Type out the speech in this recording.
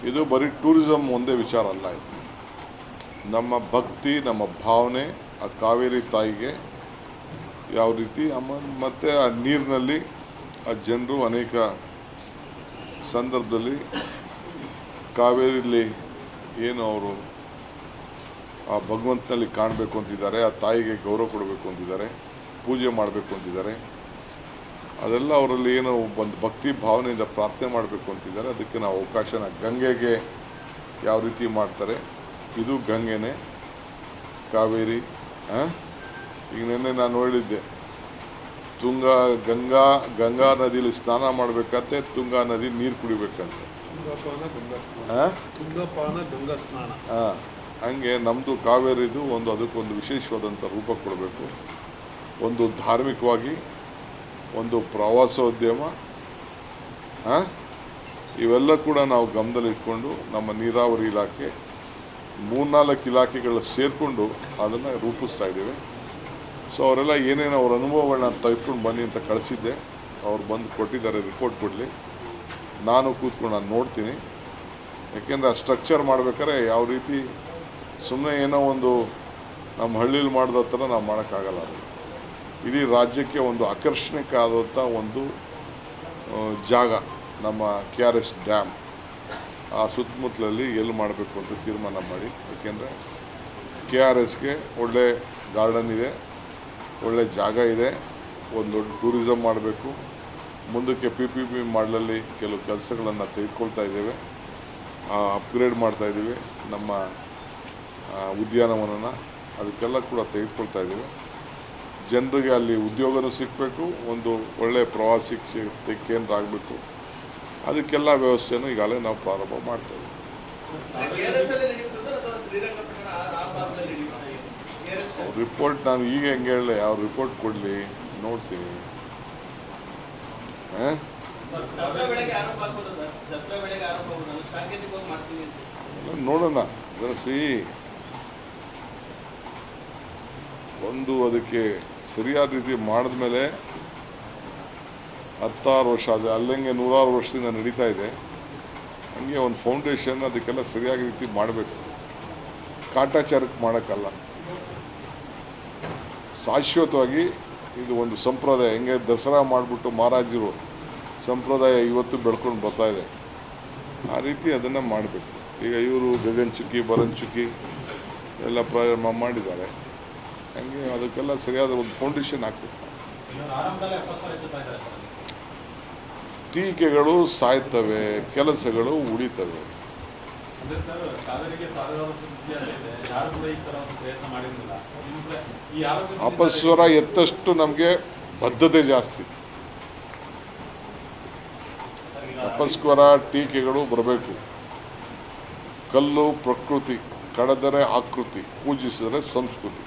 ಇದು ಬರೀ ಟೂರಿಸಮ್ ಒಂದೇ ವಿಚಾರ ಅಲ್ಲ. ಇದು ನಮ್ಮ ಭಕ್ತಿ, ನಮ್ಮ ಭಾವನೆ ಆ ಕಾವೇರಿ ತಾಯಿಗೆ ಯಾವ ರೀತಿ ಮತ್ತು ಆ ನೀರಿನಲ್ಲಿ ಆ ಜನರು ಅನೇಕ ಸಂದರ್ಭದಲ್ಲಿ ಕಾವೇರಿಯಲ್ಲಿ ಏನು ಅವರು ಆ ಭಗವಂತನಲ್ಲಿ ಕಾಣಬೇಕು ಅಂತಿದ್ದಾರೆ, ಆ ತಾಯಿಗೆ ಗೌರವ ಕೊಡಬೇಕು ಅಂತಿದ್ದಾರೆ, ಪೂಜೆ ಮಾಡಬೇಕು ಅಂತಿದ್ದಾರೆ. ಅದೆಲ್ಲ ಅವರಲ್ಲಿ ಏನು ಒಂದು ಭಕ್ತಿ ಭಾವನೆಯಿಂದ ಪ್ರಾರ್ಥನೆ ಮಾಡಬೇಕು ಅಂತಿದ್ದಾರೆ. ಅದಕ್ಕೆ ನಾವು ಅವಕಾಶನ ಗಂಗೆಗೆ ಯಾವ ರೀತಿ ಮಾಡ್ತಾರೆ, ಇದು ಗಂಗೆನೇ ಕಾವೇರಿ. ಈಗ ನಿನ್ನೆ ನಾನು ಹೇಳಿದ್ದೆ, ಗಂಗಾ ನದಿಯಲ್ಲಿ ಸ್ನಾನ ಮಾಡಬೇಕಂತೆ, ತುಂಗಾ ನದಿ ನೀರು ಕುಡಿಬೇಕಂತೆ. ಹಂಗೆ ನಮ್ಮದು ಕಾವೇರಿದು ಅದಕ್ಕೊಂದು ವಿಶೇಷವಾದಂಥ ರೂಪ ಕೊಡಬೇಕು. ಒಂದು ಧಾರ್ಮಿಕವಾಗಿ, ಒಂದು ಪ್ರವಾಸೋದ್ಯಮ, ಇವೆಲ್ಲ ಕೂಡ ನಾವು ಗಮನದಲ್ಲಿಟ್ಕೊಂಡು ನಮ್ಮ ನೀರಾವರಿ ಇಲಾಖೆ 3-4 ಇಲಾಖೆಗಳು ಸೇರಿಕೊಂಡು ಅದನ್ನು ರೂಪಿಸ್ತಾ ಇದ್ದೇವೆ. ಸೊ ಅವರೆಲ್ಲ ಏನೇನು ಅವ್ರ ಅನುಭವಗಳನ್ನ ತೆಗೆದುಕೊಂಡು ಬನ್ನಿ ಅಂತ ಕಳಿಸಿದ್ದೆ. ಅವ್ರು ಬಂದು ಕೊಟ್ಟಿದ್ದಾರೆ, ರಿಪೋರ್ಟ್ ಕೊಡಲಿ, ನಾನು ಕೂತ್ಕೊಂಡು ನಾನು ನೋಡ್ತೀನಿ. ಯಾಕೆಂದರೆ ಆ ಸ್ಟ್ರಕ್ಚರ್ ಮಾಡ್ಬೇಕಾದ್ರೆ ಯಾವ ರೀತಿ ಸುಮ್ಮನೆ ಏನೋ ಒಂದು ನಮ್ಮ ಹಳ್ಳಿಲಿ ಮಾಡಿದ ಥರ ನಾವು ಮಾಡೋಕ್ಕಾಗಲ್ಲ. ಅದು ಇಡೀ ರಾಜ್ಯಕ್ಕೆ ಒಂದು ಆಕರ್ಷಣೀಯ ಆದಂಥ ಒಂದು ಜಾಗ ನಮ್ಮ KRS ಡ್ಯಾಮ್. ಆ ಸುತ್ತಮುತ್ತಲಲ್ಲಿ ಎಲ್ಲಿ ಮಾಡಬೇಕು ಅಂತ ತೀರ್ಮಾನ ಮಾಡಿ. ಯಾಕೆಂದರೆ KRSಗೆ ಒಳ್ಳೆ ಗಾರ್ಡನ್ ಇದೆ, ಒಳ್ಳೆ ಜಾಗ ಇದೆ, ಒಂದು ದೊಡ್ಡ ಟೂರಿಸಮ್ ಮಾಡಬೇಕು. ಮುಂದಕ್ಕೆ PPP ಮಾಡಲಲ್ಲಿ ಕೆಲವು ಕೆಲಸಗಳನ್ನು ತೆಗೆದುಕೊಳ್ತಾ ಇದ್ದೇವೆ, ಅಪ್ಗ್ರೇಡ್ ಮಾಡ್ತಾಯಿದ್ದೀವಿ ನಮ್ಮ ಉದ್ಯಾನವನನ. ಅದಕ್ಕೆಲ್ಲ ಕೂಡ ತೆಗೆದುಕೊಳ್ತಾ ಇದ್ದೇವೆ. ಜನರಿಗೆ ಅಲ್ಲಿ ಉದ್ಯೋಗನೂ ಸಿಗಬೇಕು, ಒಂದು ಒಳ್ಳೆಯ ಪ್ರವಾಸಿ ಕೇಂದ್ರ ಆಗಬೇಕು. ಅದಕ್ಕೆಲ್ಲ ವ್ಯವಸ್ಥೆನೂ ಈಗಾಗಲೇ ನಾವು ಪ್ರಾರಂಭ ಮಾಡ್ತೇವೆ. ರಿಪೋರ್ಟ್ ನಾನು ಈಗ ಹೆಂಗೆ ಹೇಳಲೆ, ಯಾವ ರಿಪೋರ್ಟ್ ಕೊಡಲಿ ನೋಡ್ತೀನಿ. ನೋಡೋಣ. ಅದಕ್ಕೆ ಸರಿಯಾದ ರೀತಿ ಮಾಡಿದ ಮೇಲೆ 16 ವರ್ಷ ಆದರೆ ಅಲ್ಲಂಗೆ 100 ವರ್ಷದಿಂದ ನಡೀತಾ ಇದೆ. ಹಂಗೆ ಒಂದು ಫೌಂಡೇಶನ್ ಅದಕ್ಕೆಲ್ಲ ಸರಿಯಾದ ರೀತಿ ಮಾಡಬೇಕು. ಕಾಟಾಚಾರಕ್ಕೆ ಮಾಡೋಕ್ಕಲ್ಲ, ಶಾಶ್ವತವಾಗಿ ಇದು ಒಂದು ಸಂಪ್ರದಾಯ. ಹೆಂಗೆ ದಸರಾ ಮಾಡಿಬಿಟ್ಟು ಮಹಾರಾಜರು ಸಂಪ್ರದಾಯ ಇವತ್ತು ಬೆಳ್ಕೊಂಡು ಬರ್ತಾಯಿದೆ, ಆ ರೀತಿ ಅದನ್ನು ಮಾಡಬೇಕು. ಈಗ ಇವರು ಗಗನಚುಕ್ಕಿ ಬರಂಚುಕ್ಕಿ ಎಲ್ಲ ಪ್ರಾರಂಭ ಮಾಡಿದ್ದಾರೆ. ಹಂಗೆ ಅದಕ್ಕೆಲ್ಲ ಸರಿಯಾದ ಒಂದು ಫೌಂಡೇಶನ್ ಹಾಕಬೇಕು. ಟೀಕೆಗಳು ಸಾಯ್ತವೆ, ಕೆಲಸಗಳು ಉಳಿತವೆ. ಅಪಸ್ವರ ಎತ್ತಷ್ಟು ನಮಗೆ ಬದ್ಧತೆ ಜಾಸ್ತಿ. ಅಪಸ್ವರ ಟೀಕೆಗಳು ಬರಬೇಕು. ಕಲ್ಲು ಪ್ರಕೃತಿ, ಕಡದರೆ ಆಕೃತಿ, ಪೂಜಿಸಿದರೆ ಸಂಸ್ಕೃತಿ.